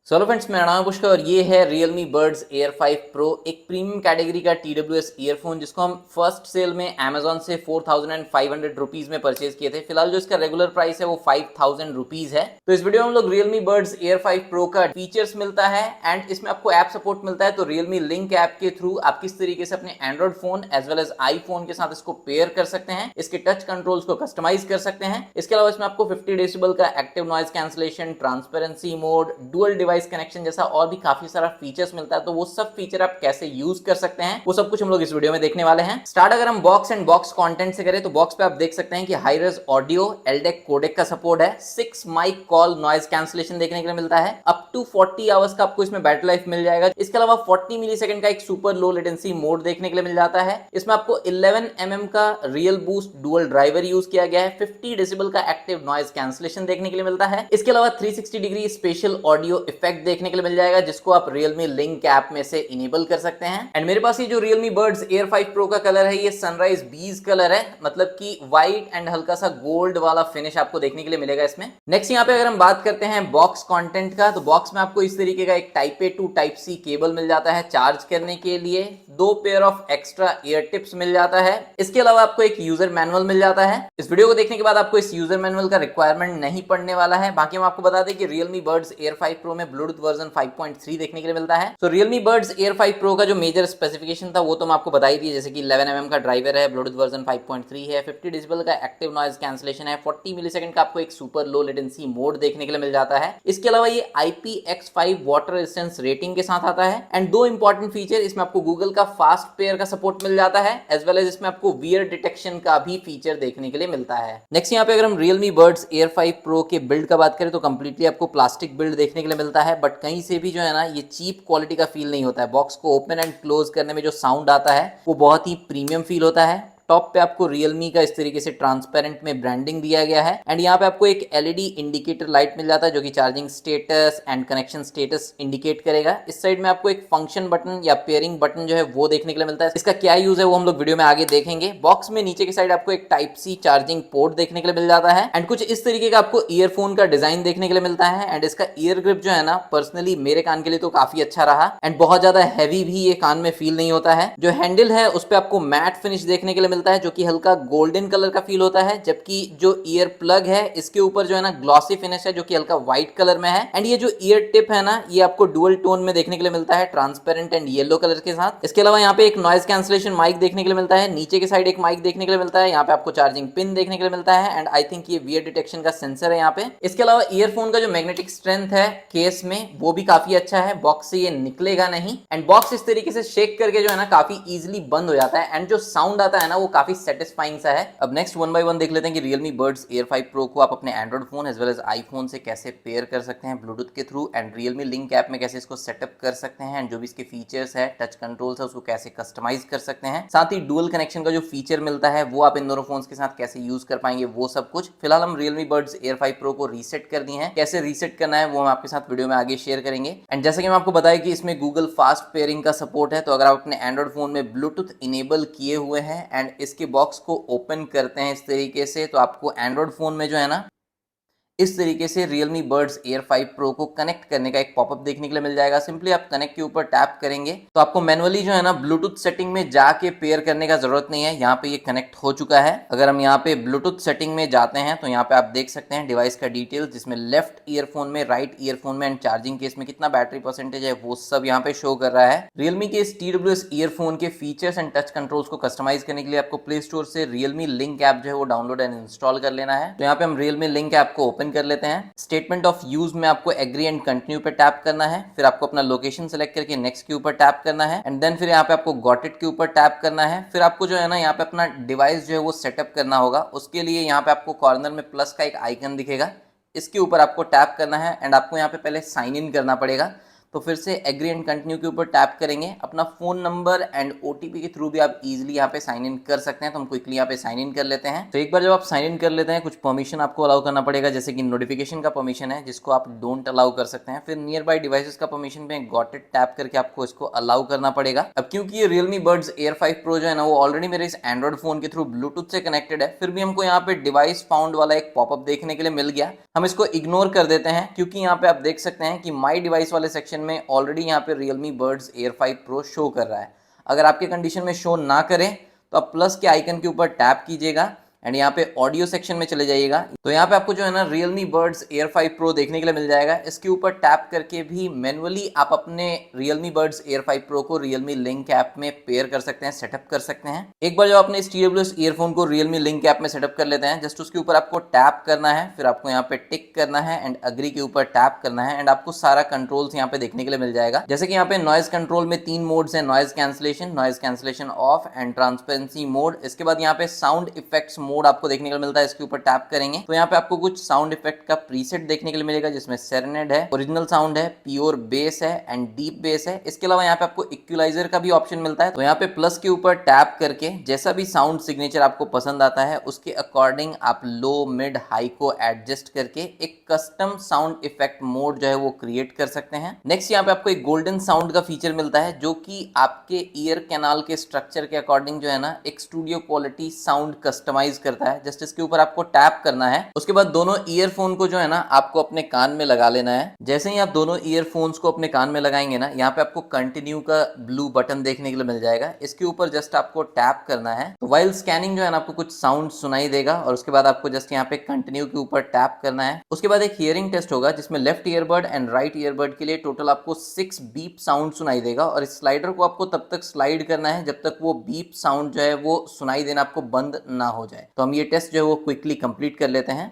Hello friends, मेरा नाम है पुष्कर और ये है Realme Buds Air 5 Pro, एक प्रीमियम कैटेगरी का TWS ईयरफोन जिसको हम फर्स्ट सेल में Amazon से 4500 रुपीज में परचेज किए थे। फिलहाल जो इसका रेगुलर प्राइस है वो 5000 रुपीज है। तो इस वीडियो में हम लोग Realme Buds Air 5 Pro का फीचर्स मिलता है एंड इसमें आपको ऐप सपोर्ट मिलता है। तो Realme Link ऐप के थ्रू आप किस तरीके से अपने Android phone as well as iPhone के साथ इसको पेयर कर सकते हैं, इसके टच कंट्रोल्स को कस्टमाइज कर सकते हैं। इसके अलावा इसमें आपको 50 डेसिबल का active noise cancellation, transparency mode, dual device connection जैसा और भी काफी सारा फीचर्स मिलता है। तो वो सब फीचर आप कैसे यूज कर सकते हैं वो सब कुछ हम लोग इस वीडियो में देखने वाले हैं। स्टार्ट अगर हम बॉक्स एंड बॉक्स कंटेंट से करें तो बॉक्स पे आप देख सकते हैं कि हाई रेज ऑडियो एलडेक कोडेक का सपोर्ट है, 6 माइक कॉल नॉइज कैंसलेशन देखने के लिए मिलता है, अप टू 40 आवर्स का आपको इसमें बैटरी लाइफ मिल जाएगा। इसके अलावा 40 मिली सेकंड का एक सुपर लो लेटेंसी मोड देखने के लिए मिल जाता है। इसमें आपको 11 mm का real boost dual driver use किया गया है, 50 डेसिबल का एक्टिव नॉइज कैंसलेशन देखने के लिए मिलता है। इसके अलावा 360 डिग्री स्पेशल ऑडियो इफेक्ट देखने के लिए मिल जाएगा जिसको आप Realme Link ऐप में से इनेबल कर सकते हैं। एंड मेरे पास ये जो Realme Buds Air 5 Pro का कलर है ये सनराइज बीज कलर है, मतलब कि व्हाइट एंड हल्का सा गोल्ड वाला फिनिश आपको देखने के लिए मिलेगा इसमें। नेक्स्ट यहाँ पे अगर हम बात करते हैं बॉक्स कंटेंट का, तो बॉक्स में आपको इस तरीके का एक type A to type C cable मिल जाता है चार्ज करने के लिए, 2 pair of extra ear tips मिल जाता है। इसके अलावा आपको एक यूजर मैनुअल मिल जाता है। इस वीडियो को देखने के बाद आपको इस यूजर मैनुअल का रिक्वायरमेंट नहीं पड़ने वाला है। बाकी हम आपको बता दें कि Realme Buds Air 5 Pro में ब्लूटूथ वर्जन 5.3 देखने के लिए मिलता है। तो Realme Buds Air 5 Pro का जो मेजर स्पेसिफिकेशन था वो तो मैं आपको बता ही दिया, जैसे कि 11 mm का ड्राइवर है, ब्लूटूथ वर्जन 5.3 है, 50 डेसिबल का एक्टिव नॉइज कैंसलेशन है, 40 मिलीसेकंड का आपको एक सुपर लो लेटेंसी मोड देखने के लिए मिल जाता है। इसके अलावा ये IPX5 वाटर रेजिस्टेंस रेटिंग के साथ आता है। एंड दो इंपॉर्टेंट फीचर, इसमें आपको गूगल का फास्ट पेयर का सपोर्ट मिल जाता है एज वेल एज इसमें आपको वियर डिटेक्शन का भी फीचर देखने के लिए मिलता है। नेक्स्ट यहाँ पे अगर हम Realme Buds Air 5 Pro के बिल्ड का बात करें तो कंप्लीटली आपको प्लास्टिक बिल्ड देखने के लिए मिलता है, बट कहीं से भी जो है ना ये चीप क्वालिटी का फील नहीं होता है। बॉक्स को ओपन एंड क्लोज करने में जो साउंड आता है वो बहुत ही प्रीमियम फील होता है। टॉप पे आपको Realme का इस तरीके से ट्रांसपेरेंट में ब्रांडिंग दिया गया है एंड यहाँ पे आपको एक एलईडी इंडिकेटर लाइट मिल जाता है जो कि charging status and connection status indicate करेगा। इस साइड में आपको एक फंक्शन बटन या पेयरिंग बटन जो है वो देखने के लिए मिलता है। इसका क्या यूज है वो हम लोग वीडियो में आगे देखेंगे। बॉक्स में नीचे की साइड आपको एक टाइप सी चार्जिंग पोर्ट देखने के लिए मिल जाता है एंड कुछ इस तरीके का आपको ईयरफोन का डिजाइन देखने के लिए मिलता है। एंड इसका ईयर ग्रिप जो है ना पर्सनली मेरे कान के लिए तो काफी अच्छा रहा एंड बहुत ज्यादा हैवी भी ये कान में फील नहीं होता है। जो हैंडल है उस पर आपको मैट फिनिश देखने के लिए मिलता है जो कि हल्का गोल्डन कलर का फील होता है, जबकि जो ईयर प्लग है इसके ऊपर जो है ना ग्लॉसी फिनिश है जो कि हल्का व्हाइट कलर में है। एंड ये जो ईयर टिप है ना ये आपको डुअल टोन में देखने के लिए मिलता है, ट्रांसपेरेंट एंड येलो कलर के साथ। इसके अलावा यहाँ पे एक नॉइज कैंसलेशन माइक देखने के लिए मिलता है, नीचे की साइड एक माइक देखने के लिए मिलता है, यहाँ पे आपको चार्जिंग पिन देखने के लिए मिलता है एंड आई थिंक ये वियर डिटेक्शन का सेंसर है यहाँ पे। इसके अलावा ईयरफोन का जो मैग्नेटिक स्ट्रेंथ है केस में वो भी काफी अच्छा है, बॉक्स से ये निकलेगा नहीं एंड बॉक्स इस तरीके से शेक करके जो है ना काफी इजिली बंद हो जाता है एंड जो साउंड आता है ना वो काफी सेटिस्फाइंग सा है। अब नेक्स्ट वन बाय वन देख लेते हैं कि Realme Buds Air 5 Pro को आप अपने Android phone as well as iPhone से कैसे पेयर कर सकते हैं ब्लूटूथ के through and Realme Link app में कैसे इसको सेटअप कर सकते हैं एंड जो भी इसके फीचर्स है, टच कंट्रोल्स है, उसको कैसे कस्टमाइज कर सकते हैं। साथ ही डुअल कनेक्शन का जो फीचर मिलता है वो आप इन दोनों फोन्स के साथ कैसे यूज कर पाएंगे वो सब कुछ। फिलहाल हम Realme Buds Air 5 Pro को रीसेट कर दिए हैं, कैसे रीसेट करना है वो हम आपके साथ वीडियो में आगे शेयर करेंगे। एंड जैसे कि मैं आपको बताया कि इसमें गूगल फास्ट पेयरिंग का सपोर्ट है, तो अगर आप अपने एंड्रॉइड फोन में ब्लूटूथ इनेबल किए हुए हैं एंड इसके बॉक्स को ओपन करते हैं इस तरीके से, तो आपको एंड्रॉइड फोन में जो है ना इस तरीके से Realme Buds Air 5 Pro को कनेक्ट करने का एक पॉपअप देखने के लिए मिल जाएगा। सिंपली आप कनेक्ट के ऊपर टैप करेंगे तो आपको मैनुअली जो है ना ब्लूटूथ सेटिंग में जाके पेयर करने का जरूरत नहीं है, यहाँ पे ये कनेक्ट हो चुका है। अगर हम यहाँ पे ब्लूटूथ सेटिंग में जाते हैं तो यहाँ पे आप देख सकते हैं डिवाइस का डिटेल्स, जिसमें लेफ्ट ईयरफोन में, राइट ईयरफोन में एंड चार्जिंग केस में कितना बैटरी परसेंटेज है वो सब यहाँ पे शो कर रहा है। Realme के इस TWS ईयरफोन के फीचर्स एंड टच कंट्रोल्स को कस्टमाइज करने के लिए आपको प्ले स्टोर से Realme Link ऐप जो है वो डाउनलोड एंड इंस्टॉल कर लेना है। तो यहाँ पे हम Realme Link ऐप को ओपन कर लेते हैं। स्टेटमेंट ऑफ यूज में आपको एग्री एंड कंटिन्यू पे टैप करना है, फिर आपको अपना लोकेशन सेलेक्ट करके नेक्स्ट के ऊपर टैप करना है एंड देन फिर यहाँ पे आपको गॉट इट के ऊपर टैप करना है। फिर आपको जो है ना यहाँ पे अपना डिवाइस जो है वो सेटअप करना होगा। उसके लिए यहाँ पे आपको कॉर्नर में प्लस का एक आइकन दिखेगा, इसके ऊपर आपको टैप करना है एंड आपको यहाँ पे पहले साइन इन करना पड़ेगा। तो फिर से एग्री एंड कंटिन्यू के ऊपर टैप करेंगे। अपना फोन नंबर एंड ओटीपी के थ्रू भी आप इजीली यहाँ पे साइन इन कर सकते हैं। तो हम क्विकली यहाँ पे साइन इन कर लेते हैं। तो एक बार जब आप साइन इन कर लेते हैं, कुछ परमिशन आपको अलाउ करना पड़ेगा, जैसे कि नोटिफिकेशन का परमिशन है जिसको आप डोंट अलाउ कर सकते हैं। फिर नियर बाय डिवाइसेस का परमिशन पे गॉट इट टैप करके आपको इसको अलाउ करना पड़ेगा। अब क्योंकि ये Realme Buds Air 5 Pro जो है ना, वो ऑलरेडी मेरे इस एंड्रॉइड फोन के थ्रू ब्लूटूथ से कनेक्टेड है, फिर भी हमको यहाँ पे डिवाइस फाउंड वाला एक पॉपअप देखने के लिए मिल गया। हम इसको इग्नोर कर देते हैं क्योंकि यहाँ पे आप देख सकते हैं कि माई डिवाइस वाले सेक्शन में ऑलरेडी यहाँ पे Realme Buds Air 5 Pro show कर रहा है। अगर आपके कंडीशन में शो ना करें तो आप प्लस के आइकन के ऊपर टैप कीजिएगा एंड यहाँ पे ऑडियो सेक्शन में चले जाइएगा। तो यहाँ पे आपको जो है ना Realme Buds Air 5 Pro देखने के लिए मिल जाएगा। इसके ऊपर टैप करके भी मैनुअली आप अपने Realme Buds Air 5 Pro को Realme Link ऐप में पेयर कर सकते हैं, सेटअप कर सकते हैं। एक बार जब आपने इस TWS ईयरफोन को Realme Link ऐप में सेटअप कर लेते हैं, जस्ट उसके ऊपर आपको टैप करना है, फिर आपको यहाँ पे टिक करना है एंड अग्री के ऊपर टैप करना है एंड आपको सारा कंट्रोल्स यहाँ पे देखने के लिए मिल जाएगा। जैसे कि यहाँ पे नॉइज कंट्रोल में 3 मोड्स है, noise cancellation of and transparency mode. इसके बाद यहाँ पे साउंड इफेक्ट्स मोड आपको देखने को मिलता है। इसके ऊपर टैप करेंगे तो यहाँ पे आपको कुछ साउंड इफेक्ट का प्रीसेट देखने के लिए मिलेगा, जिसमें सेरेनेड है, ओरिजिनल साउंड है, प्योर बेस है एंड डीप बेस है। इसके अलावा यहाँ पे आपको इक्वलाइजर का भी ऑप्शन मिलता है। तो यहाँ पे प्लस के ऊपर टैप करके जैसा भी साउंड सिग्नेचर आपको पसंद आता है उसके अकॉर्डिंग आप लो मिड हाई को एडजस्ट करके एक कस्टम साउंड इफेक्ट मोड जो है वो क्रिएट कर सकते हैं। नेक्स्ट यहाँ पे आपको एक गोल्डन साउंड का फीचर मिलता है जो कि आपके ईयर कैनाल के स्ट्रक्चर के अकॉर्डिंग जो है ना एक स्टूडियो क्वालिटी साउंड कस्टमाइज करता है। जस्ट इसके ऊपर आपको टैप करना है। उसके बाद दोनों ईयरफोन को जो है ना आपको अपने कान में लगा लेना है। जैसे ही आप दोनों ईयरफोन्स को अपने कान में लगाएंगे ना, यहाँ पे आपको कंटिन्यू का ब्लू बटन देखने के लिए मिल जाएगा। इसके ऊपर जस्ट आपको टैप करना है। तो वाइल स्कैनिंग जो है ना आपको कुछ साउंड सुनाई देगा और उसके बाद आपको जस्ट यहाँ पे कंटिन्यू के ऊपर टैप करना है। उसके बाद एक हियरिंग टेस्ट होगा जिसमें left earbud and right earbud के लिए टोटल आपको 6 बीप साउंड सुनाई देगा और इस स्लाइडर को आपको तब तक स्लाइड करना है जब तक वो बीप साउंड जो है वो सुनाई देना आपको बंद ना हो जाए। तो हम ये टेस्ट जो है वो क्विकली कंप्लीट कर लेते हैं।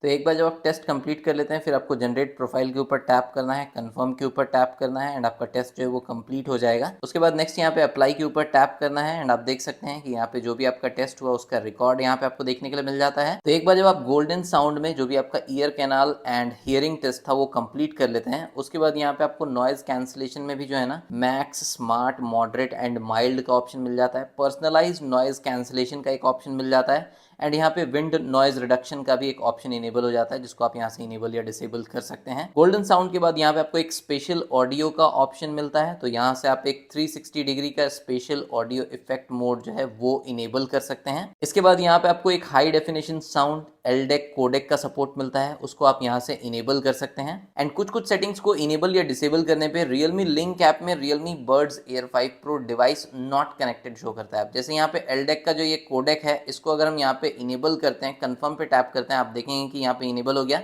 तो एक बार जब आप टेस्ट कंप्लीट कर लेते हैं, फिर आपको जनरेट प्रोफाइल के ऊपर टैप करना है, कंफर्म के ऊपर टैप करना है एंड आपका टेस्ट जो है वो कंप्लीट हो जाएगा। उसके बाद नेक्स्ट यहाँ पे अप्लाई के ऊपर टैप करना है एंड आप देख सकते हैं कि यहाँ पे जो भी आपका टेस्ट हुआ उसका रिकॉर्ड यहाँ पे आपको देखने के लिए मिल जाता है। तो एक बार जब आप गोल्डन साउंड में जो भी आपका ear canal and hearing test था वो कंप्लीट कर लेते हैं, उसके बाद यहाँ पे आपको नॉइज कैंसिलेशन में भी जो है ना max, smart, moderate and mild का ऑप्शन मिल जाता है। पर्सनलाइज नॉइज कैंसिलेशन का एक ऑप्शन मिल जाता है एंड यहाँ पे विंड नॉइज रिडक्शन का भी एक ऑप्शन इनेबल हो जाता है जिसको आप यहाँ से इनेबल या डिसेबल कर सकते हैं। गोल्डन साउंड के बाद यहाँ पे आपको एक स्पेशल ऑडियो का ऑप्शन मिलता है। तो यहाँ से आप एक 360 डिग्री का स्पेशल ऑडियो इफेक्ट मोड जो है वो इनेबल कर सकते हैं। इसके बाद यहाँ पे आपको एक हाई डेफिनेशन साउंड एलडेक कोडेक का सपोर्ट मिलता है, उसको आप यहाँ से इनेबल कर सकते हैं। एंड कुछ सेटिंग्स को इनेबल या डिसेबल करने पे Realme Link ऐप में Realme Buds Air 5 Pro device not connected show करता है। जैसे यहाँ पे एलडेक का जो ये कोडेक है, इसको अगर हम यहाँ पे इनेबल करते हैं, कंफर्म पे टैप करते हैं, आप देखेंगे कि यहाँ पे इनेबल हो गया।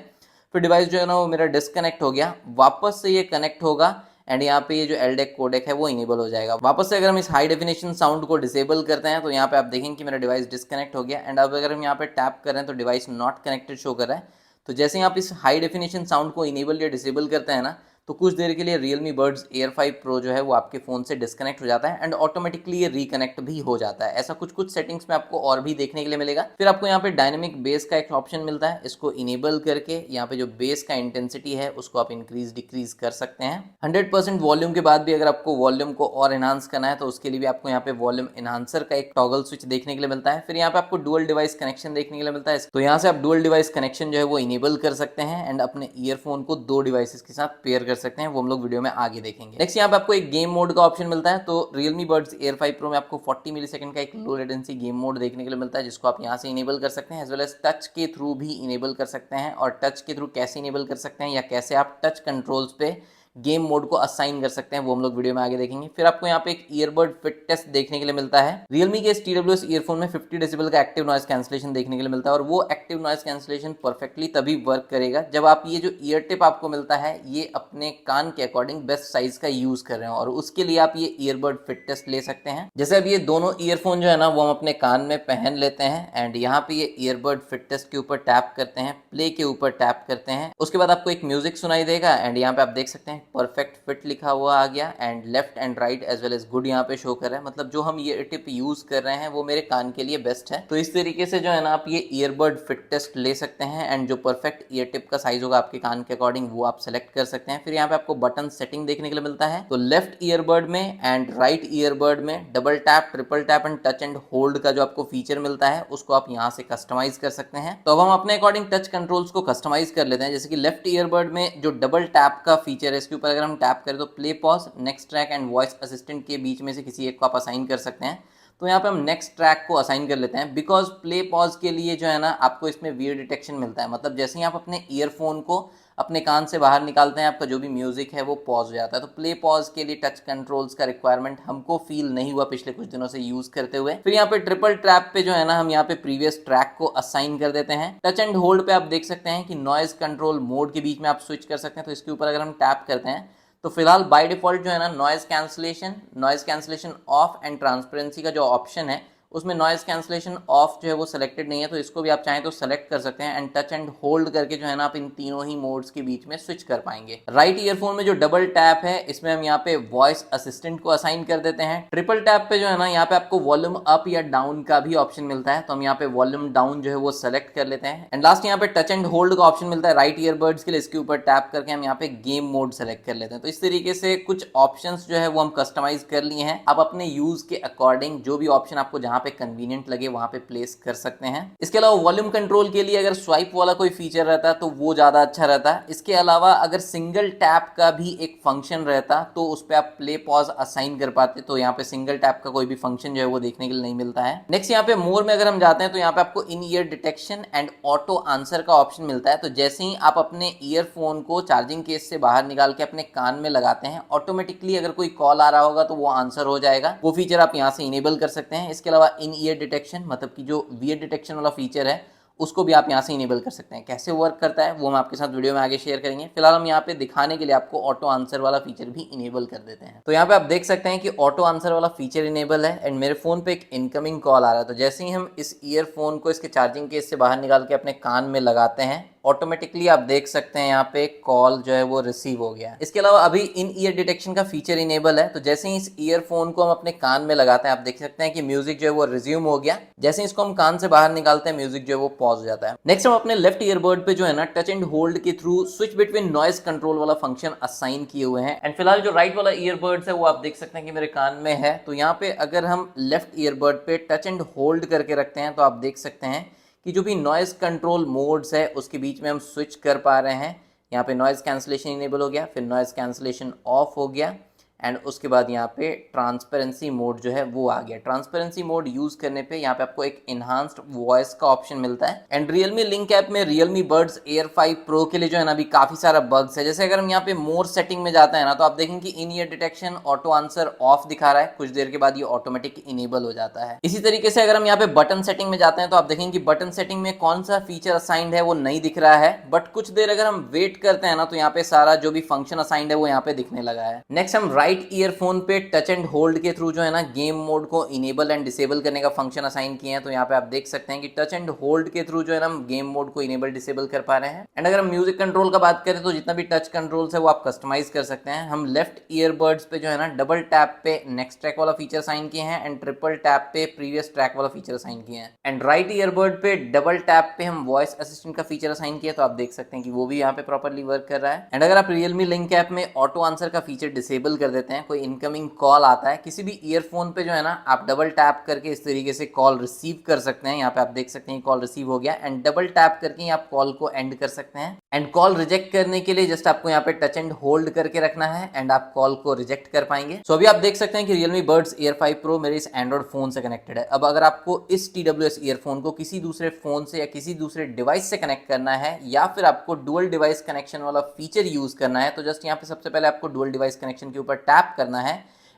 फिर डिवाइस जो है ना वो मेरा डिस्कनेक्ट हो गया, वापस से ये कनेक्ट होगा एंड यहाँ पे ये जो एलडेक कोडेक है वो इनेबल हो जाएगा। वापस से अगर हम इस हाई डेफिनेशन साउंड को डिसेबल करते हैं तो यहाँ पे आप देखेंगे कि मेरा डिवाइस डिस्कनेक्ट हो गया एंड अब अगर हम यहाँ पे टैप कर रहे हैं तो डिवाइस नॉट कनेक्टेड शो कर रहा है। तो जैसे ही आप इस हाई डेफिनेशन साउंड को इनेबल या डिसेबल करते हैं ना, तो कुछ देर के लिए Realme Buds Air 5 Pro जो है वो आपके फ़ोन से डिस्कनेक्ट हो जाता है एंड ऑटोमेटिकली ये रिकनेक्ट भी हो जाता है। ऐसा कुछ सेटिंग्स में आपको और भी देखने के लिए मिलेगा। फिर आपको यहाँ पे डायनेमिक बेस का एक ऑप्शन मिलता है, इसको इनेबल करके यहाँ पे जो बेस का इंटेंसिटी है उसको आप इंक्रीज डिक्रीज कर सकते हैं। 100% वॉल्यूम के बाद भी अगर आपको वॉल्यूम को और एनहांस करना है तो उसके लिए भी आपको यहाँ पे वॉल्यूम एनहांसर का एक टॉगल स्विच देखने के लिए मिलता है। फिर यहाँ पे आपको डुअल डिवाइस कनेक्शन देखने के लिए मिलता है। तो यहाँ से आप डुअल डिवाइस कनेक्शन जो है वो इनेबल कर सकते हैं एंड अपने ईयरफोन को 2 डिवाइसेस के साथ पेयर कर सकते हैं, वो हम लोग वीडियो में आगे देखेंगे। नेक्स्ट यहाँ पे आपको एक गेम मोड का ऑप्शन मिलता है। तो Realme Buds Air 5 Pro में आपको 40 मिलीसेकंड का एक लो लेटेंसी गेम मोड देखने के लिए मिलता है जिसको आप यहाँ से इनेबल कर सकते हैं, एज वेल एज टच के थ्रू भी इनेबल कर सकते हैं। और टच के थ्रू कैसे इनेबल कर सकते हैं या कैसे आप टच कंट्रोल्स पे गेम मोड को असाइन कर सकते हैं, वो हम लोग वीडियो में आगे देखेंगे। फिर आपको यहाँ पे एक ईयरबड फिट टेस्ट देखने के लिए मिलता है। Realme के इस TWS ईयरफोन में 50 डेसिबल का एक्टिव नॉइज कैंसिलेशन देखने के लिए मिलता है और वो एक्टिव नॉइज कैंसिलेशन परफेक्टली तभी वर्क करेगा जब आप ये जो ईयर टिप आपको मिलता है ये अपने कान के अकॉर्डिंग बेस्ट साइज का यूज कर रहे हैं, और उसके लिए आप ये ईयरबड फिट टेस्ट ले सकते हैं। जैसे अब ये दोनों ईयरफोन जो है ना वो हम अपने कान में पहन लेते हैं एंड यहाँ पे ये ईयरबड फिट टेस्ट के ऊपर टैप करते हैं, प्ले के ऊपर टैप करते हैं, उसके बाद आपको एक म्यूजिक सुनाई देगा एंड यहाँ पे आप देख सकते हैं परफेक्ट फिट लिखा हुआ आ गया and left and right as well as good यहाँ पे शो कर रहा है, मतलब जो हम ईयर टिप यूज कर रहे हैं वो मेरे कान के लिए बेस्ट है। तो इस तरीके से जो है ना आप ये ईयरबड फिट टेस्ट ले सकते हैं एंड जो परफेक्ट ईयर टिप का साइज होगा आपके कान के अकॉर्डिंग वो आप सेलेक्ट कर सकते हैं। फिर यहाँ पे आपको बटन सेटिंग देखने के लिए मिलता है, तो लेफ्ट ईयरबड में एंड राइट ईयरबड में double tap, triple tap and touch and hold का जो आपको फीचर मिलता है उसको आप यहाँ से कस्टमाइज कर सकते हैं। तो अब हम अपने अकॉर्डिंग टच कंट्रोल्स को कस्टमाइज कर लेते हैं। जैसे कि लेफ्ट ईयरबड में जो डबल टैप का फीचर है इसके ऊपर अगर हम टैप करें तो play pause, next track and voice assistant के बीच में से किसी एक को आप असाइन कर सकते हैं। तो यहाँ पे हम नेक्स्ट ट्रैक को असाइन कर लेते हैं, बिकॉज प्ले पॉज के लिए जो है ना आपको इसमें वीडियो डिटेक्शन मिलता है, मतलब जैसे ही आप अपने ईयरफोन को अपने कान से बाहर निकालते हैं आपका जो भी म्यूजिक है वो पॉज हो जाता है। तो प्ले पॉज के लिए टच कंट्रोल्स का रिक्वायरमेंट हमको फील नहीं हुआ पिछले कुछ दिनों से यूज करते हुए। फिर यहाँ पे ट्रिपल टैप पे जो है ना हम यहाँ पे प्रीवियस ट्रैक को असाइन कर देते हैं। टच एंड होल्ड पे आप देख सकते हैं कि नॉइज कंट्रोल मोड के बीच में आप स्विच कर सकते हैं। तो इसके ऊपर अगर हम टैप करते हैं तो फिलहाल बाय डिफॉल्ट जो है ना noise cancellation of and transparency का जो ऑप्शन है उसमें नॉइज कैंसलेशन ऑफ जो है वो सिलेक्टेड नहीं है, तो इसको भी आप चाहें तो सेलेक्ट कर सकते हैं एंड टच एंड होल्ड करके जो है ना आप इन तीनों ही मोड्स के बीच में स्विच कर पाएंगे। राइट ईयरफोन में जो डबल टैप है इसमें हम यहाँ पे वॉइस असिस्टेंट को असाइन कर देते हैं। ट्रिपल टैप पे जो है ना यहाँ पे आपको वॉल्यूम अप या डाउन का भी ऑप्शन मिलता है, तो हम यहाँ पे वॉल्यूम डाउन जो है वो सेलेक्ट कर लेते हैं। एंड लास्ट यहाँ पे टच एंड होल्ड का ऑप्शन मिलता है राइट ईयरबड्स के लिए, इसके ऊपर टैप करके हम यहाँ पे गेम मोड सेलेक्ट कर लेते हैं। तो इस तरीके से कुछ ऑप्शन जो है वो हम कस्टमाइज कर लिए हैं। आप अपने यूज के अकॉर्डिंग जो भी ऑप्शन आपको जहाँ पे कन्वीनियंट वहां पे प्लेस कर सकते हैं। इसके अलावा वॉल्यूम कंट्रोल के लिए अगर स्वाइप वाला कोई फीचर रहता तो वो ज्यादा अच्छा रहता है। इसके अलावा अगर सिंगल टैप का भी एक फंक्शन रहता तो उस पर आप प्ले पॉज असाइन कर पाते, तो यहाँ पे सिंगल टैप का कोई भी फंक्शन जो है वो देखने के लिए नहीं मिलता है। नेक्स्ट यहाँ पे मोर में अगर हम जाते हैं तो यहाँ पे आपको in ear detection and auto answer का ऑप्शन मिलता है। तो जैसे ही आप अपने ईयरफोन को चार्जिंग केस से बाहर निकाल के अपने कान में लगाते हैं ऑटोमेटिकली अगर कोई कॉल आ रहा होगा तो वो आंसर हो जाएगा, वो फीचर आप यहाँ से इनेबल कर सकते हैं। इसके अलावा इन ईयर डिटेक्शन मतलब कि जो वीयर डिटेक्शन वाला फीचर है उसको भी आप यहाँ से इनेबल कर सकते हैं। कैसे वर्क करता है वो हम आपके साथ वीडियो में आगे शेयर करेंगे। फिलहाल हम यहाँ पे दिखाने के लिए आपको ऑटो आंसर वाला फीचर भी इनेबल कर देते हैं। तो यहाँ पे आप देख सकते हैं कि ऑटो आंसर वाला फीचर इनेबल है एंड मेरे फोन पे एक इनकमिंग कॉल आ रहा है। तो जैसे ही हम इस ईयरफोन को इसके चार्जिंग केस से बाहर निकाल के अपने कान में लगाते हैं ऑटोमेटिकली आप देख सकते हैं यहाँ पे कॉल जो है वो रिसीव हो गया। इसके अलावा अभी इन ईयर डिटेक्शन का फीचर इनेबल है, तो जैसे ही इस ईयरफोन को हम अपने कान में लगाते हैं आप देख सकते हैं कि म्यूजिक जो है वो रिज्यूम हो गया। जैसे ही इसको हम कान से बाहर निकालते हैं म्यूजिक जो है वो पॉज हो जाता है। नेक्स्ट हम अपने लेफ्ट ईयरबड पे जो है ना टच एंड होल्ड के through switch between noise control वाला फंक्शन असाइन किए हुए हैं। एंड फिलहाल जो राइट वाला ईयरबड्स है वो आप देख सकते हैं कि मेरे कान में है। तो यहाँ पे अगर हम लेफ्ट ईयरबड पे टच एंड होल्ड करके रखते हैं तो आप देख सकते हैं कि जो भी नॉइज कंट्रोल मोड्स है उसके बीच में हम स्विच कर पा रहे हैं। यहाँ पे नॉइज कैंसलेशन इनेबल हो गया, फिर नॉइज कैंसलेशन ऑफ हो गया एंड उसके बाद यहाँ पे ट्रांसपेरेंसी मोड जो है वो आ गया। ट्रांसपेरेंसी मोड यूज करने पे यहाँ पे आपको एक इनहांस्ड वॉइस का ऑप्शन मिलता है। एंड रियलमी लिंक ऐप में रियलमी बड्स एयर 5 प्रो के लिए जो है ना अभी काफी सारा बग्स है। जैसे अगर हम यहाँ पे मोर सेटिंग में जाते हैं ना तो आप देखेंगे कि in ear detection auto answer off दिखा रहा है, कुछ देर के बाद ये ऑटोमेटिक इनेबल हो जाता है। इसी तरीके से अगर हम यहाँ पे बटन सेटिंग में जाते हैं तो आप देखेंगे कि बटन सेटिंग में कौन सा फीचर असाइंड है वो नहीं दिख रहा है, बट कुछ देर अगर हम वेट करते हैं ना तो यहाँ पे सारा जो भी फंक्शन असाइंड है वो यहाँ पे दिखने लगा है। नेक्स्ट हम राइट ईयरफोन पे टच एंड होल्ड के थ्रू जो है ना गेम मोड को इनेबल एंड डिसेबल करने का फंक्शन असाइन किए हैं। तो यहाँ पे आप देख सकते हैं कि टच एंड होल्ड के थ्रू जो है ना हम गेम मोड को इनेबल डिसेबल कर पा रहे हैं। एंड अगर हम म्यूजिक कंट्रोल का बात करें तो जितना भी टच कंट्रोल्स है वो आप कस्टमाइज कर सकते हैं। हम लेफ्ट ईयरबड्स पे जो है ना डबल टैप पे नेक्स्ट ट्रैक वाला फीचर असाइन किए हैं एंड ट्रिपल टैप पे प्रीवियस ट्रैक वाला फीचर असाइन किए हैं। एंड राइट ईयरबड पे डबल टैप पे हम वॉइस असिस्टेंट का फीचर असाइन किया, तो आप देख सकते हैं कि वो भी यहाँ पे प्रॉपर्ली वर्क कर रहा है। एंड अगर आप रियलमी लिंक ऐप में ऑटो आंसर का फीचर डिसेबल कर देते हैं, कोई इनकमिंग कॉल आता है किसी भी ईयरफोन पे जो है ना आप डबल टैप करके इस तरीके से कॉल रिसीव कर सकते हैं। यहाँ पे आप देख सकते हैं कॉल रिसीव हो गया एंड डबल टैप करके आप कॉल को एंड कर सकते हैं। एंड कॉल रिजेक्ट करने के लिए जस्ट आपको यहाँ पे टच एंड होल्ड करके रखना है एंड आप कॉल को रिजेक्ट कर पाएंगे। सो अभी आप देख सकते हैं कि रियलमी बड्स एयर 5 प्रो मेरे इस एंड्रॉइड फोन से कनेक्टेड है। अब अगर आपको इस TWS ईयरफोन को किसी दूसरे फोन से या किसी दूसरे डिवाइस से कनेक्ट करना है या फिर आपको डुअल डिवाइस कनेक्शन वाला फीचर यूज करना है, तो जस्ट यहाँ पे सबसे पहले आपको डुअल डिवाइस कनेक्शन के ऊपर टैप करना है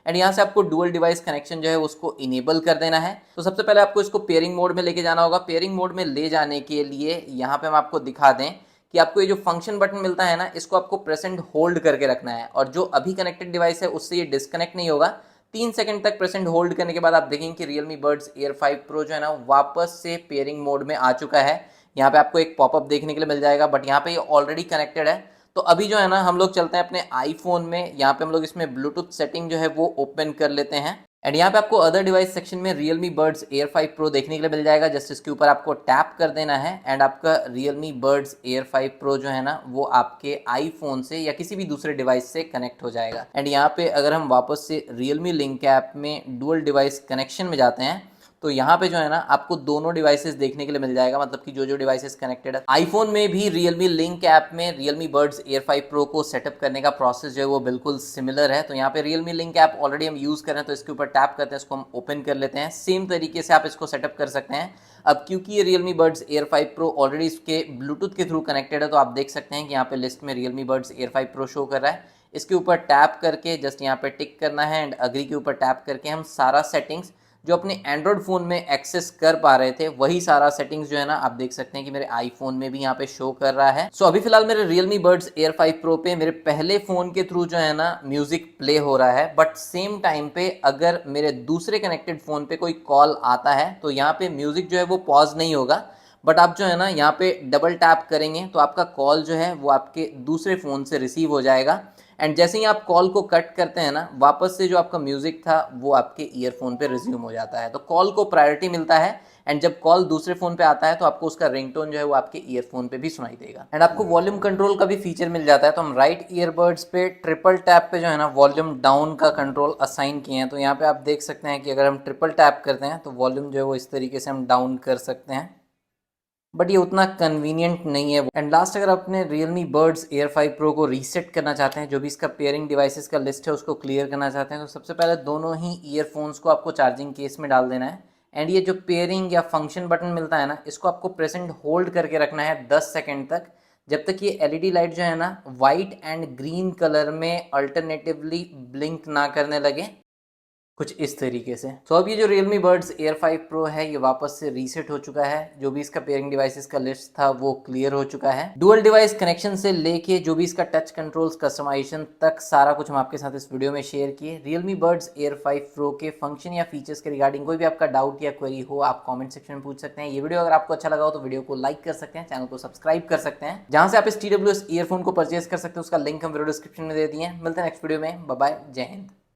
एंड यहाँ से आपको डुअल डिवाइस कनेक्शन जो है उसको इनेबल कर देना है। तो सबसे पहले आपको इसको पेयरिंग मोड में लेके जाना होगा। पेयरिंग मोड में ले जाने के लिए यहाँ पे हम आपको दिखा दें कि आपको ये जो फंक्शन बटन मिलता है ना, इसको आपको प्रेस एंड होल्ड करके रखना है और जो अभी कनेक्टेड डिवाइस है उससे ये डिस्कनेक्ट नहीं होगा। 3 सेकंड तक प्रेस एंड होल्ड करने के बाद आप देखेंगे कि रियलमी बड्स एयर 5 प्रो जो है ना वापस से पेयरिंग मोड में आ चुका है। यहाँ पे आपको एक पॉपअप देखने के लिए मिल जाएगा, बट यहाँ पे ये ऑलरेडी कनेक्टेड है। तो अभी जो है ना हम लोग चलते हैं अपने आईफोन में, यहाँ पे हम लोग इसमें ब्लूटूथ सेटिंग जो है वो ओपन कर लेते हैं एंड यहाँ पे आपको अदर डिवाइस सेक्शन में Realme Buds Air 5 Pro देखने के लिए मिल जाएगा। जस्ट इसके ऊपर आपको टैप कर देना है एंड आपका Realme Buds Air 5 Pro जो है ना वो आपके आईफोन से या किसी भी दूसरे डिवाइस से कनेक्ट हो जाएगा। एंड यहाँ पे अगर हम वापस से Realme Link ऐप में डुअल डिवाइस कनेक्शन में जाते हैं तो यहाँ पे जो है ना आपको दोनों डिवाइसेस देखने के लिए मिल जाएगा, मतलब कि जो डिवाइसेस कनेक्टेड है। आईफोन में भी Realme Link ऐप में Realme Buds Air 5 Pro को सेटअप करने का प्रोसेस जो है वो बिल्कुल सिमिलर है। तो यहाँ पे Realme Link ऐप ऑलरेडी हम यूज कर रहे हैं तो इसके ऊपर टैप करते हैं, इसको हम ओपन कर लेते हैं। सेम तरीके से आप इसको सेटअप कर सकते हैं। अब क्योंकि ये Realme Buds Air 5 Pro already इसके ब्लूटूथ के थ्रू कनेक्टेड है तो आप देख सकते हैं कि यहाँ पे लिस्ट में Realme Buds Air 5 Pro show कर रहा है। इसके ऊपर टैप करके जस्ट यहाँ पे टिक करना है एंड अग्री के ऊपर टैप करके हम सारा सेटिंग्स जो अपने एंड्रॉयड फ़ोन में एक्सेस कर पा रहे थे वही सारा सेटिंग्स जो है ना आप देख सकते हैं कि मेरे आईफोन में भी यहाँ पे शो कर रहा है। सो अभी फिलहाल मेरे Realme Buds Air 5 Pro पे मेरे पहले फ़ोन के थ्रू जो है ना म्यूजिक प्ले हो रहा है, बट सेम टाइम पे अगर मेरे दूसरे कनेक्टेड फ़ोन पे कोई कॉल आता है तो यहाँ पे म्यूजिक जो है वो पॉज नहीं होगा, बट आप जो है ना यहाँ पे डबल टैप करेंगे तो आपका कॉल जो है वो आपके दूसरे फ़ोन से रिसीव हो जाएगा एंड जैसे ही आप कॉल को कट करते हैं ना वापस से जो आपका म्यूजिक था वो आपके ईयरफोन पे रिज्यूम हो जाता है। तो कॉल को प्रायोरिटी मिलता है एंड जब कॉल दूसरे फोन पे आता है तो आपको उसका रिंगटोन जो है वो आपके ईयरफोन पे भी सुनाई देगा एंड आपको वॉल्यूम कंट्रोल का भी फीचर मिल जाता है। तो हम राइट ईयरबड्स पे ट्रिपल टैप पे जो है ना वॉल्यूम डाउन का कंट्रोल असाइन किए हैं। तो यहाँ पे आप देख सकते हैं कि अगर हम ट्रिपल टैप करते हैं तो वॉल्यूम जो है वो इस तरीके से हम डाउन कर सकते हैं, बट ये उतना कन्वीनियंट नहीं है। एंड लास्ट अगर अपने Realme Buds Air 5 Pro को रीसेट करना चाहते हैं, जो भी इसका पेयरिंग डिवाइसेस का लिस्ट है उसको क्लियर करना चाहते हैं, तो सबसे पहले दोनों ही ईयरफोन्स को आपको चार्जिंग केस में डाल देना है एंड ये जो पेयरिंग या फंक्शन बटन मिलता है ना इसको आपको प्रेस एंड होल्ड करके रखना है 10 सेकेंड तक, जब तक ये LED लाइट जो है ना वाइट एंड ग्रीन कलर में अल्टरनेटिवली ब्लिंक ना करने लगे, कुछ इस तरीके से। तो अब ये जो Realme Buds Air 5 Pro है ये वापस से रीसेट हो चुका है। जो भी इसका पेयरिंग डिवाइसेस का लिस्ट था वो क्लियर हो चुका है। डुअल डिवाइस कनेक्शन से लेके जो भी इसका टच कंट्रोल्स कस्टमाइजेशन तक सारा कुछ हम आपके साथ इस वीडियो में शेयर किए। Realme Buds Air 5 Pro के फंक्शन या फीचर्स के रिगार्डिंग कोई भी आपका डाउट या क्वेरी हो आप कॉमेंट सेक्शन में पूछ सकते हैं। ये वीडियो अगर आपको अच्छा लगा हो तो वीडियो को लाइक कर सकते हैं, चैनल को सब्सक्राइब कर सकते हैं। जहां से आप इस TWS ईयरफोन को परचेज कर सकते हैं उसका लिंक हम वीडियो डिस्क्रिप्शन में दे दिए हैं। मिलते हैं नेक्स्ट वीडियो में, बाय बाय, जय हिंद।